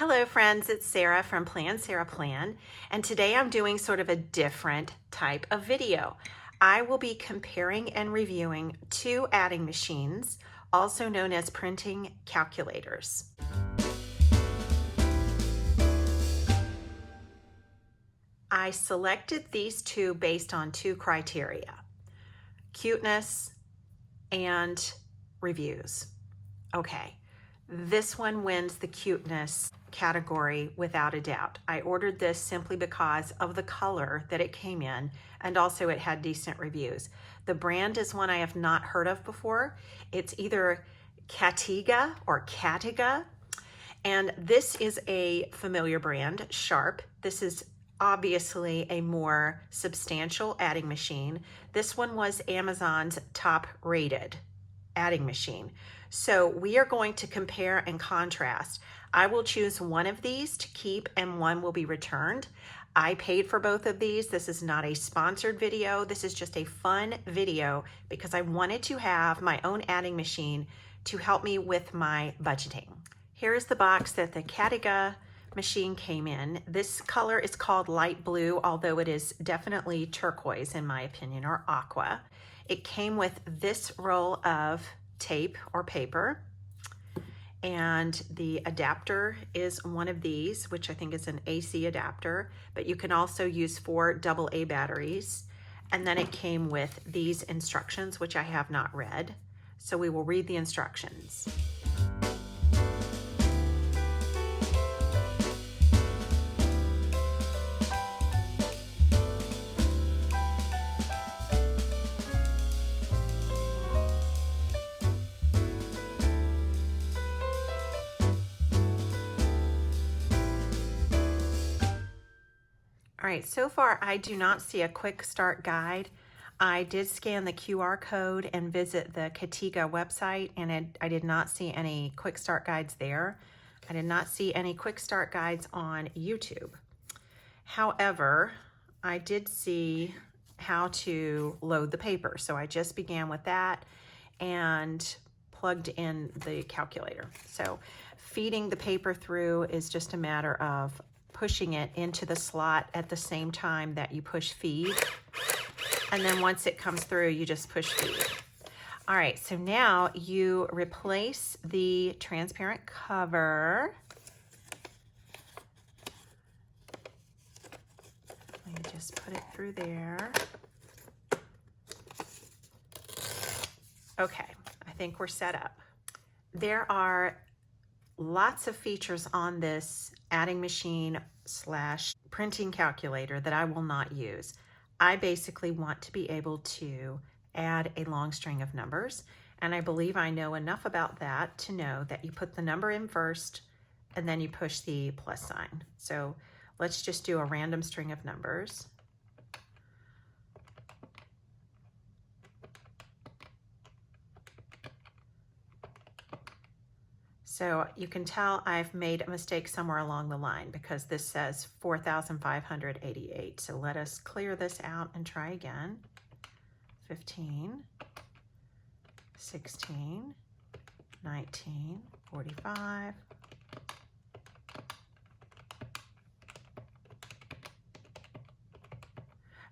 Hello friends, it's Sarah from Plan Sarah Plan, and today I'm doing sort of a different type of video. I will be comparing and reviewing two adding machines, also known as printing calculators. I selected these two based on two criteria: cuteness and reviews. Okay, this one wins the cuteness category without a doubt. I ordered this simply because of the color that it came in, and also it had decent reviews. The brand is one I have not heard of before. It's either Catiga or Catiga, and this is a familiar brand, Sharp. This is obviously a more substantial adding machine. This one was Amazon's top rated adding machine. So we are going to compare and contrast. I will choose one of these to keep and one will be returned. I paid for both of these. This is not a sponsored video. This is just a fun video because I wanted to have my own adding machine to help me with my budgeting. Here's the box that the Catiga machine came in. This color is called light blue, although it is definitely turquoise in my opinion, or aqua. It came with this roll of tape or paper, and the adapter is one of these, which I think is an AC adapter, but you can also use 4 AA batteries. And then it came with these instructions, which I have not read. So we will read the instructions. All right, so far I do not see a quick start guide. I did scan the QR code and visit the Catiga website, and I did not see any quick start guides there. I did not see any quick start guides on YouTube. However, I did see how to load the paper. So I just began with that and plugged in the calculator. So feeding the paper through is just a matter of pushing it into the slot at the same time that you push feed. And then once it comes through, you just push feed. All right, so now you replace the transparent cover. Let me just put it through there. Okay, I think we're set up. There are lots of features on this adding machine / printing calculator that I will not use. I basically want to be able to add a long string of numbers, and I believe I know enough about that to know that you put the number in first and then you push the plus sign. So let's just do a random string of numbers. So you can tell I've made a mistake somewhere along the line because this says 4,588. So let us clear this out and try again. 15, 16, 19, 45.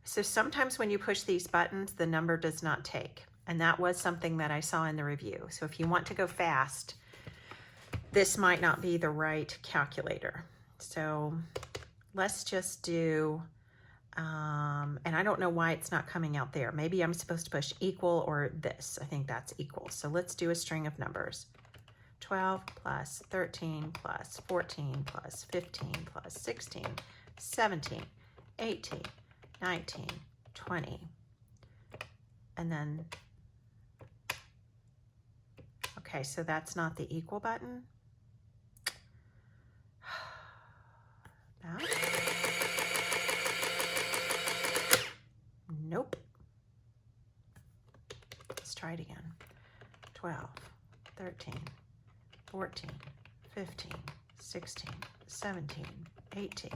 So sometimes when you push these buttons, the number does not take. And that was something that I saw in the review. So if you want to go fast, this might not be the right calculator. So let's just do, and I don't know why it's not coming out there. Maybe I'm supposed to push equal or this. I think that's equal. So let's do a string of numbers. 12 plus 13 plus 14 plus 15 plus 16, 17, 18, 19, 20. And then, okay, so that's not the equal button. That. Nope. Let's try it again. 12, 13, 14, 15, 16, 17, 18.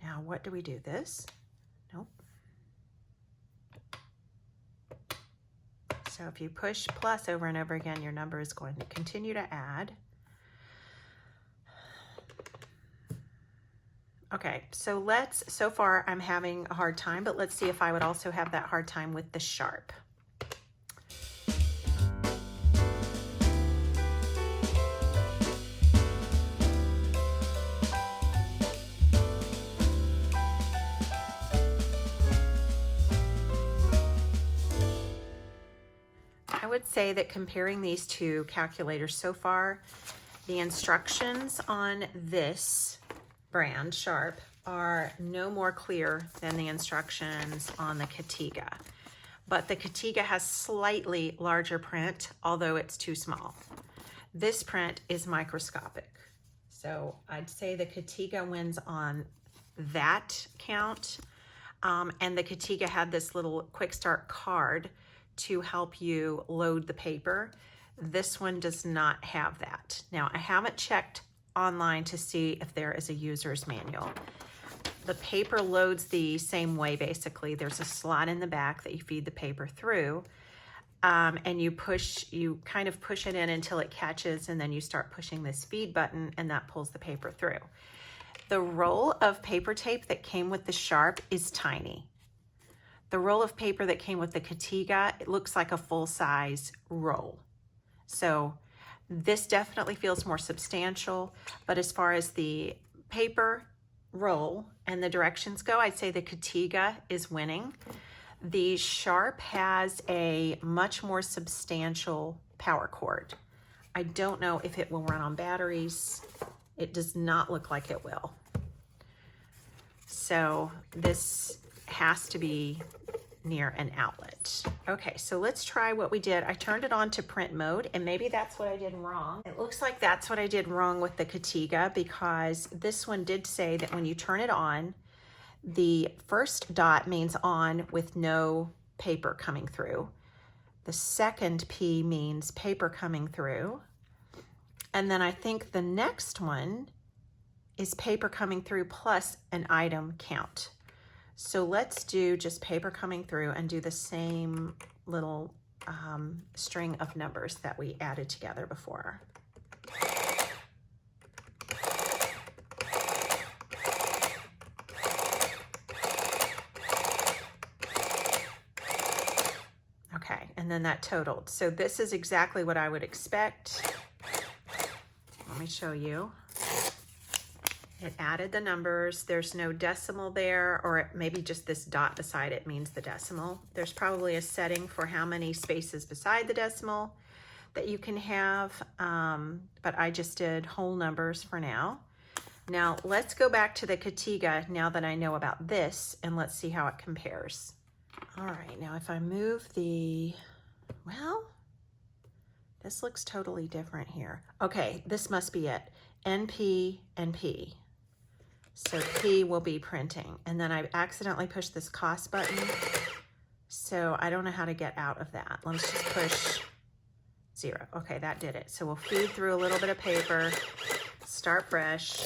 Now what do we do? This? Nope. So if you push plus over and over again, your number is going to continue to add. Okay, so far I'm having a hard time, but let's see if I would also have that hard time with the sharp. I would say that comparing these two calculators so far, the instructions on this brand, Sharp, are no more clear than the instructions on the Catiga. But the Catiga has slightly larger print, although it's too small. This print is microscopic. So I'd say the Catiga wins on that count. And the Catiga had this little quick start card to help you load the paper. This one does not have that. Now, I haven't checked online to see if there is a user's manual. The paper loads the same way, basically. There's a slot in the back that you feed the paper through, and you kind of push it in until it catches, and then you start pushing this feed button, and that pulls the paper through. The roll of paper tape that came with the Sharp is tiny. The roll of paper that came with the Catiga, it looks like a full-size roll. So this definitely feels more substantial, but as far as the paper roll and the directions go, I'd say the Catiga is winning. The Sharp has a much more substantial power cord. I don't know if it will run on batteries. It does not look like it will. So this has to be near an outlet. Okay, so let's try what we did. I turned it on to print mode, and maybe that's what I did wrong. It looks like that's what I did wrong with the Catiga, because this one did say that when you turn it on, the first dot means on with no paper coming through. The second P means paper coming through. And then I think the next one is paper coming through plus an item count. So let's do just paper coming through and do the same little string of numbers that we added together before. Okay, and then that totaled. So this is exactly what I would expect. Let me show you. It added the numbers. There's no decimal there, or maybe just this dot beside it means the decimal. There's probably a setting for how many spaces beside the decimal that you can have, but I just did whole numbers for now. Now let's go back to the Catiga now that I know about this, and let's see how it compares. All right, now if I move well, this looks totally different here. Okay, this must be it. NP and P. So P will be printing. And then I accidentally pushed this cost button. So I don't know how to get out of that. Let's just push 0. Okay, that did it. So we'll feed through a little bit of paper, start fresh.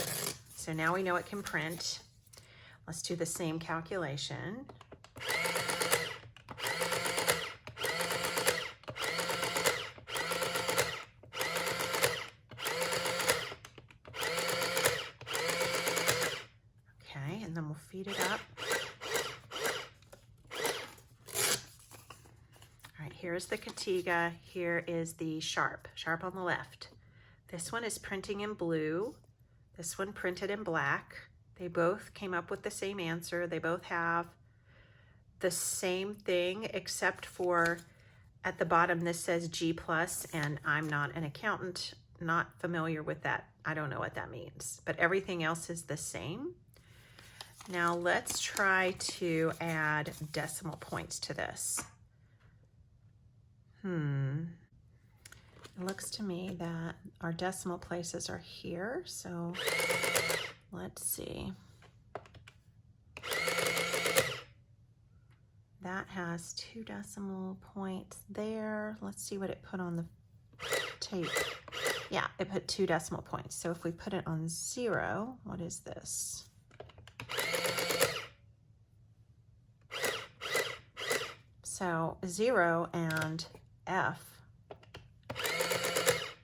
So now we know it can print. Let's do the same calculation. Feed it up. All right, here's the Catiga. Here is the Sharp on the left. This one is printing in blue. This one printed in black. They both came up with the same answer. They both have the same thing, except for at the bottom this says G+, and I'm not an accountant, not familiar with that. I don't know what that means, but everything else is the same. Now let's try to add decimal points to this. It looks to me that our decimal places are here, so let's see. That has 2 decimal points there. Let's see what it put on the tape. Yeah, it put 2 decimal points. So if we put it on 0, what is this? So 0 and F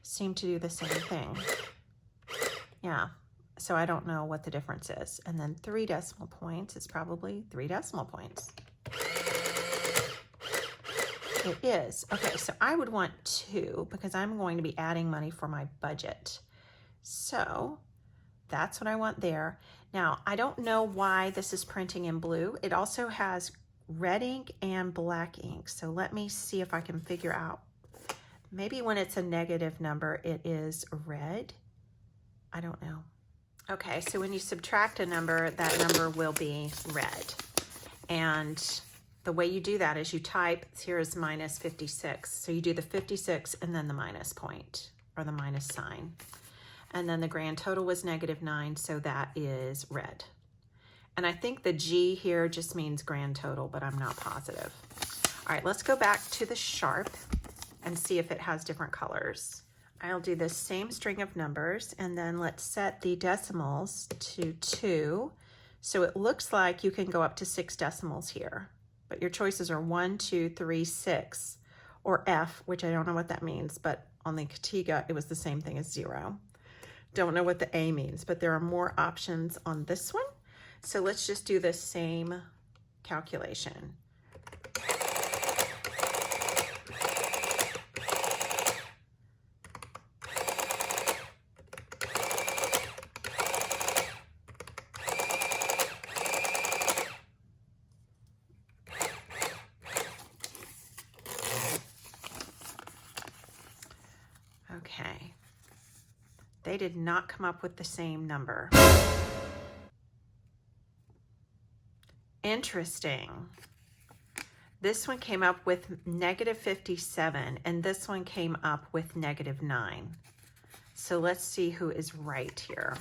seem to do the same thing. Yeah, so I don't know what the difference is. And then 3 decimal points is probably 3 decimal points. It is. Okay, so I would want 2 because I'm going to be adding money for my budget. So that's what I want there. Now, I don't know why this is printing in blue. It also has red ink and black ink. So let me see if I can figure out. Maybe when it's a negative number, it is red. I don't know. Okay, so when you subtract a number, that number will be red. And the way you do that is you type, here is minus 56. So you do the 56 and then the minus point or the minus sign. And then the grand total was -9, so that is red. And I think the G here just means grand total, but I'm not positive. All right, let's go back to the sharp and see if it has different colors. I'll do the same string of numbers, and then let's set the decimals to 2. So it looks like you can go up to 6 decimals here, but your choices are 1, 2, 3, 6, or F, which I don't know what that means, but on the Catiga, it was the same thing as 0. Don't know what the A means, but there are more options on this one. So let's just do the same calculation. Okay. They did not come up with the same number. Interesting. This one came up with -57, and this one came up with -9. So let's see who is right here.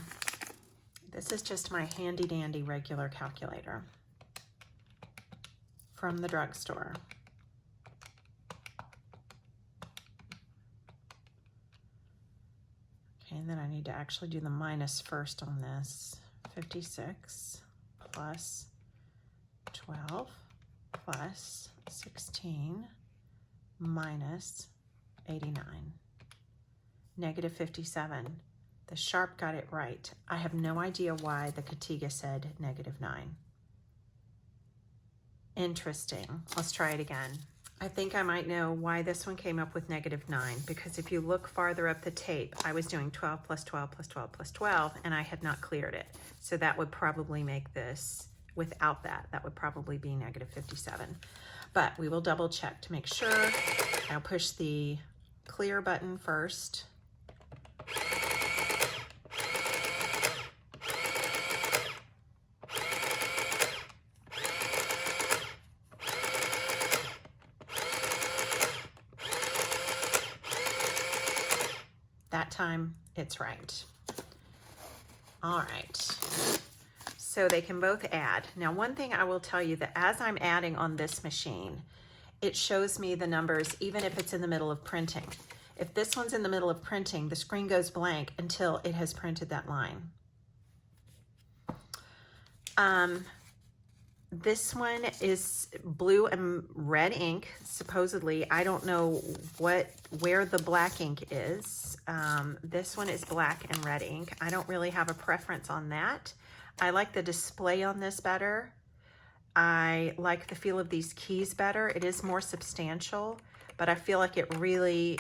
This is just my handy dandy regular calculator from the drugstore. And then I need to actually do the minus first on this. 56 plus 12 plus 16 minus 89. -57. The sharp got it right. I have no idea why the Catiga said -9. Interesting. Let's try it again. I think I might know why this one came up with -9, because if you look farther up the tape, I was doing 12 plus 12 plus 12 plus 12, and I had not cleared it. So that would probably make this, without that, that would probably be -57. But we will double check to make sure. I'll push the clear button first. That time it's right. All right, so they can both add. Now, one thing I will tell you, that as I'm adding on this machine, it shows me the numbers even if it's in the middle of printing. If this one's in the middle of printing, the screen goes blank until it has printed that line. This one is blue and red ink, supposedly. I don't know where the black ink is. This one is black and red ink. I don't really have a preference on that. I like the display on this better. I like the feel of these keys better. It is more substantial, but I feel like it really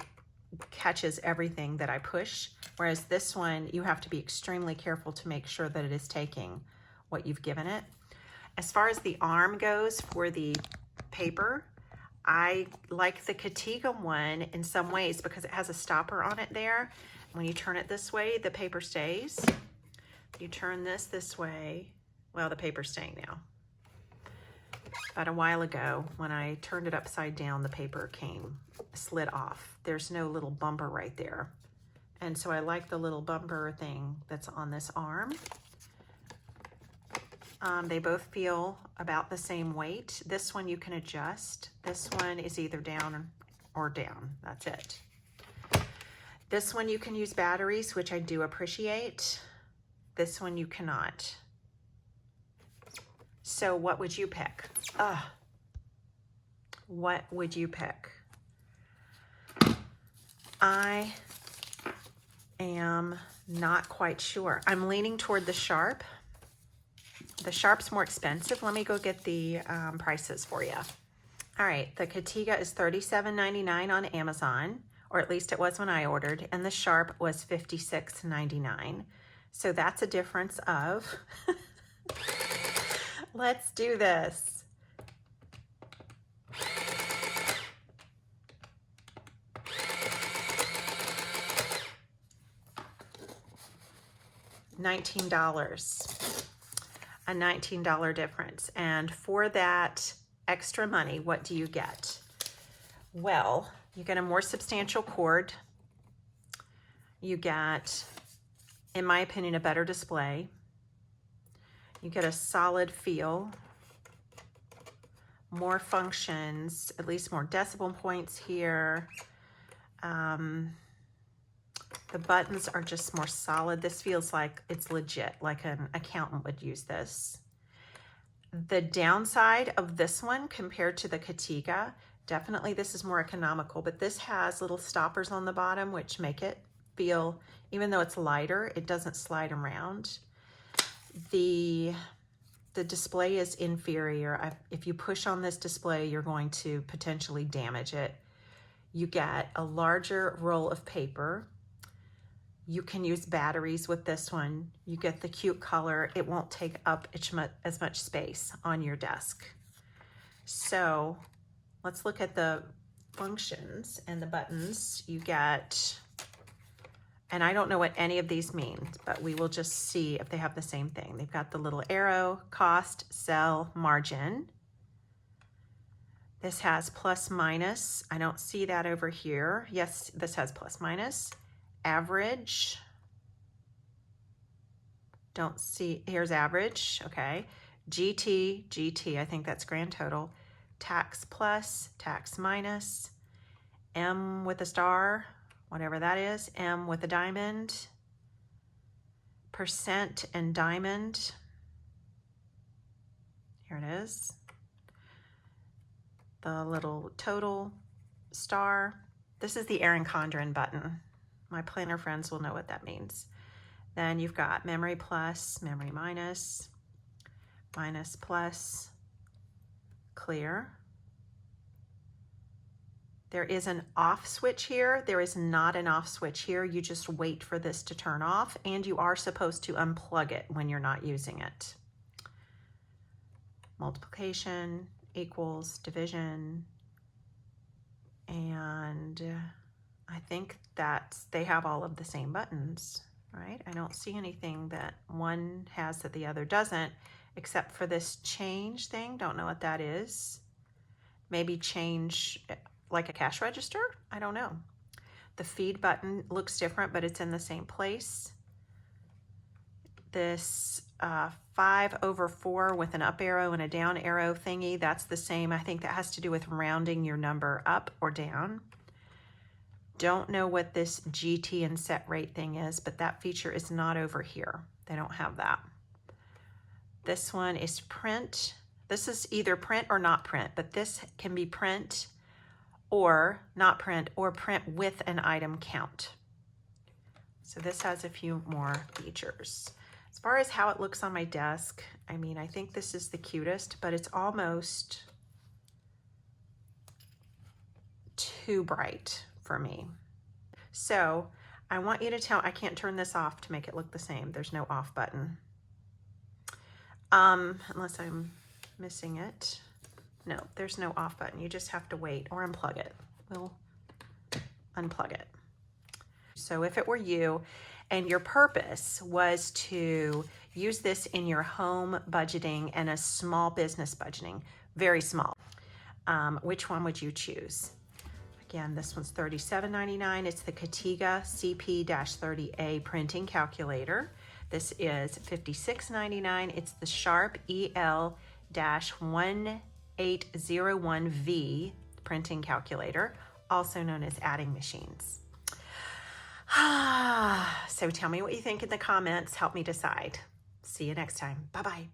catches everything that I push. Whereas this one, you have to be extremely careful to make sure that it is taking what you've given it. As far as the arm goes for the paper, I like the Catiga one in some ways because it has a stopper on it there. When you turn it this way, the paper stays. You turn this way, well, the paper's staying now. About a while ago, when I turned it upside down, the paper slid off. There's no little bumper right there. And so I like the little bumper thing that's on this arm. They both feel about the same weight. This one you can adjust. This one is either down or down. That's it. This one you can use batteries, which I do appreciate. This one you cannot. So what would you pick? What would you pick? I am not quite sure. I'm leaning toward the Sharp. The Sharp's more expensive. Let me go get the prices for you. All right, the Catiga is $37.99 on Amazon, or at least it was when I ordered, and the Sharp was $56.99. So that's a difference of, let's do this. $19, a $19 difference. And for that extra money, what do you get? Well, you get a more substantial cord. You get, in my opinion, a better display. You get a solid feel, more functions, at least more decibel points here. The buttons are just more solid. This feels like it's legit, like an accountant would use this. The downside of this one compared to the Catiga, definitely this is more economical, but this has little stoppers on the bottom which make it feel, even though it's lighter, it doesn't slide around. The display is inferior. If you push on this display, you're going to potentially damage it. You get a larger roll of paper. You can use batteries with this one. You get the cute color. It won't take up as much space on your desk. So let's look at the functions and the buttons. You get, and I don't know what any of these mean, but we will just see if they have the same thing. They've got the little arrow, cost, sell, margin. This has plus minus. I don't see that over here. Yes, this has plus minus. Average. Don't see, here's average, okay. GT, I think that's grand total. Tax plus, tax minus. M with a star, whatever that is. M with a diamond. Percent and diamond. Here it is. The little total star. This is the Erin Condren button. My planner friends will know what that means. Then you've got memory plus, memory minus, minus plus, clear. There is an off switch here. There is not an off switch here. You just wait for this to turn off, and you are supposed to unplug it when you're not using it. Multiplication, equals, division, and I think that they have all of the same buttons, right? I don't see anything that one has that the other doesn't, except for this change thing. Don't know what that is. Maybe change like a cash register? I don't know. The feed button looks different, but it's in the same place. This 5/4 with an up arrow and a down arrow thingy, that's the same. I think that has to do with rounding your number up or down. Don't know what this GT and set rate thing is, but that feature is not over here. They don't have that. This one is print. This is either print or not print, but this can be print or not print or print with an item count. So this has a few more features. As far as how it looks on my desk, I mean, I think this is the cutest, but it's almost too bright for me. So I want you to tell, I can't turn this off to make it look the same. There's no off button. Unless I'm missing it. No, there's no off button. You just have to wait or unplug it. We'll unplug it. So if it were you and your purpose was to use this in your home budgeting and a small business budgeting, very small, which one would you choose? Again, this one's $37.99. It's the Catiga CP-30A printing calculator. This is $56.99. It's the Sharp EL-1801V printing calculator, also known as adding machines. So tell me what you think in the comments. Help me decide. See you next time. Bye-bye.